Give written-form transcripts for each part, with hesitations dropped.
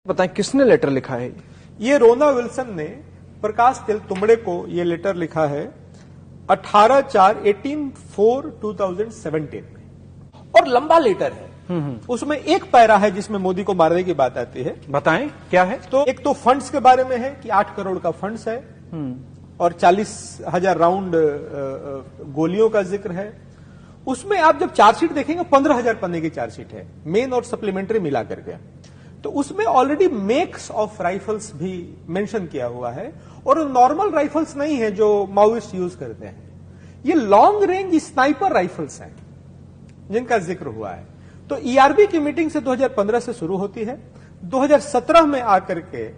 बताएं किसने लेटर लिखा है? ये रोना विल्सन ने प्रकाश तेलतुंबड़े को ये लेटर लिखा है 18/4/2017 में और लंबा लेटर है। उसमें एक पैरा है जिसमें मोदी को मारने की बात आती है। बताएं क्या है? तो एक तो फंड्स के बारे में है कि 8 करोड़ का फंड्स है और 40,000 राउंड गोलियों का जिक्र है। उसमें आप जब चार्जशीट देखेंगे 15,000 पन्ने की चार्जशीट है, मेन और सप्लीमेंट्री मिला करके। तो उसमें ऑलरेडी मेक्स ऑफ राइफल्स भी मेंशन किया हुआ है और नॉर्मल राइफल्स नहीं है जो माओइस्ट यूज करते हैं। ये लॉन्ग रेंज स्नाइपर राइफल्स हैं जिनका जिक्र हुआ है। तो ईआरबी की मीटिंग से 2015 से शुरू होती है। 2017 में आकर के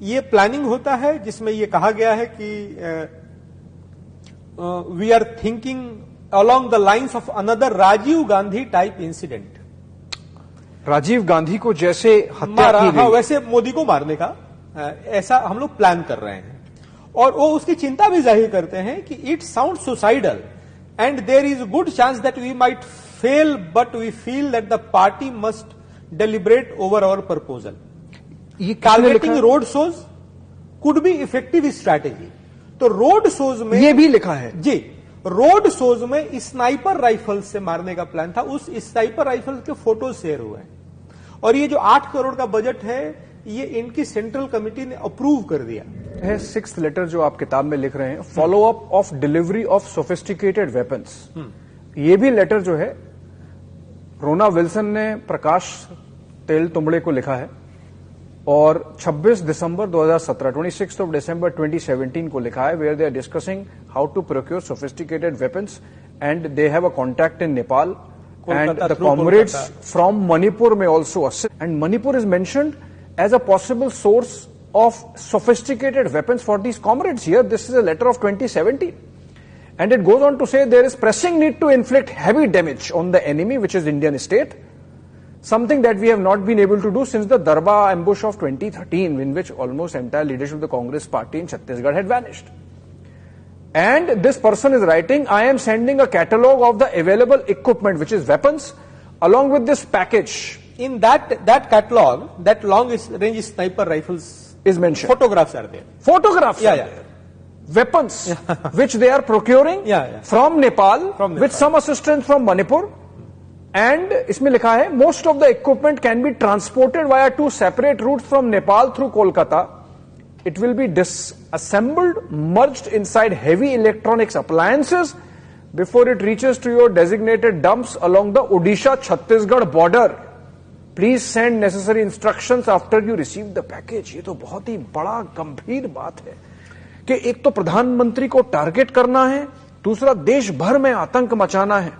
ये प्लानिंग होता है जिसमें ये कहा गया है कि we are thinking along the lines of another Rajiv Gandhi type incident. Rajiv Gandhi को जैसे हत्या की गई, हाँ, वैसे मोदी को मारने का ऐसा हम लोग प्लान कर रहे हैं। और वो उसकी चिंता भी जाहिर करते हैं कि it sound suicidal and there is good chance that we might fail but we feel that the party must deliberate over our proposal. ये targeting road shows could be effective strategy. तो रोड शोज में ये भी लिखा है जी, road shows में sniper rifle से मारने का प्लान था। उस स्नाइपर राइफल के फोटो शेयर हुए हैं और ये जो 8 करोड़ का बजट है ये इनकी सेंट्रल कमेटी ने अप्रूव कर दिया है। 6th लेटर जो आप किताब में लिख रहे हैं, follow up of delivery of sophisticated weapons. ये भी लेटर जो है रोना विल्सन ने प्रकाश तेलतुंबड़े को लिखा है और 26 दिसंबर 2017 26 ऑफ दिसंबर 2017 को लिखा है, where they are discussing how to procure sophisticated weapons and they have a contact in Nepal and the comrades from Manipur may also assist. And Manipur is mentioned as a possible source of sophisticated weapons for these comrades here. This is a letter of 2017. And it goes on to say there is pressing need to inflict heavy damage on the enemy, which is Indian state, something that we have not been able to do since the Darba ambush of 2013, in which almost entire leadership of the Congress party in Chhattisgarh had vanished. And this person is writing, I am sending a catalogue of the available equipment, which is weapons, along with this package. In that catalog, that long range sniper rifles is mentioned. Photographs are there. Photographs are there. Weapons, which they are procuring from Nepal, with some assistance from Manipur. And इसमें लिखा है, most of the equipment can be transported via 2 separate routes from Nepal through Kolkata. It will be disassembled, merged inside heavy electronics appliances before it reaches to your designated dumps along the Odisha-Chhattisgarh border. Please send necessary instructions after you receive the package. ये तो बहुत ही बड़ा गंभीर बात है कि एक तो प्रधानमंत्री को टारगेट करना है, दूसरा देश भर में आतंक मचाना है।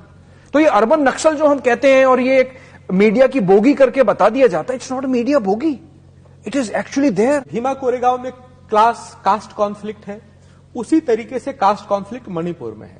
तो ये अर्बन नक्सल जो हम कहते हैं और ये एक मीडिया की बोगी करके बता दिया जाता है, it's not media bogey, it is actually there. Bhima Koregaon में कास्ट कॉन्फ्लिक्ट है, उसी तरीके से कास्ट कॉन्फ्लिक्ट मणिपुर में है।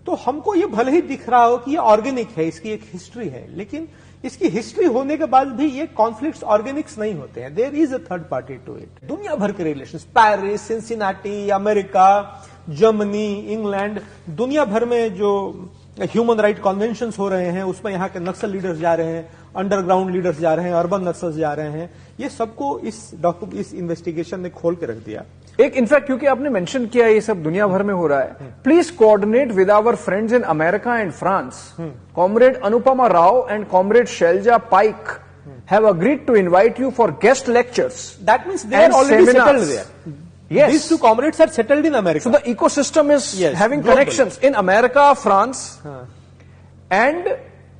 तो हमको ये भले ही दिख रहा हो कि ये ऑर्गेनिक है, इसकी एक हिस्ट्री है, लेकिन इसकी हिस्ट्री होने के बाद भी ये कॉन्फ्लिक्ट्स ऑर्गेनिक्स नहीं होते हैं। There is a third party to it. दुनिया भर के relations, Paris, Cincinnati, America, Germany, England, दुनिया भर में जो ह्यूमन राइट कन्वेंशन हो रहे हैं उसमें यहाँ के नक्सल लीडर्स जा रहे हैं, अंडरग्राउंड लीडर्स जा रहे हैं, अर्बन नक्सल्स जा रहे हैं। ये सबको इस इन्वेस्टिगेशन ने खोल के रख दिया। एक इनफैक्ट क्योंकि आपने मेंशन किया ये सब दुनिया भर में हो रहा है, please coordinate with our friends in America and France. Comrade Anupama Rao and comrade Shailaja Paik have agreed to invite you for guest lectures. That means they are already settled there. Yes. These two comrades are settled in America. So the ecosystem is having connections in America, France, and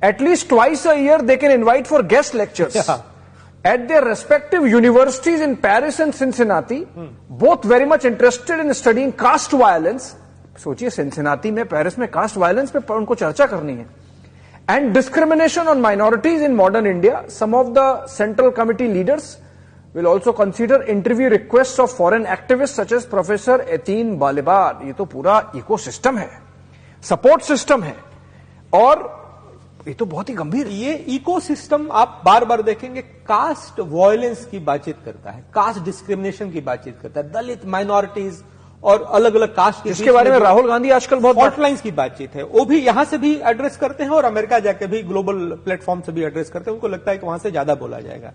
at least twice a year they can invite for guest lectures at their respective universities in Paris and Cincinnati, both very much interested in studying caste violence. सोचिए Cincinnati में, Paris में caste violence पे उनको चर्चा करनी है, and discrimination on minorities in modern India. Some of the central committee leaders will also consider interview requests of foreign activists such as Professor Etin Balibar. ये तो पूरा इकोसिस्टम है, सपोर्ट सिस्टम है और ये तो बहुत ही गंभीर। ये इकोसिस्टम आप बार बार देखेंगे कास्ट वायलेंस की बातचीत करता है, कास्ट डिस्क्रिमिनेशन की बातचीत करता है, दलित, माइनॉरिटीज और अलग अलग कास्ट के, जिसके बारे में राहुल गांधी आजकल बहुत हॉटलाइंस की बातचीत है, वो भी यहां से भी एड्रेस करते हैं और अमेरिका जाके भी ग्लोबल प्लेटफॉर्म से भी एड्रेस करते हैं। उनको लगता है कि वहां से ज्यादा बोला जाएगा।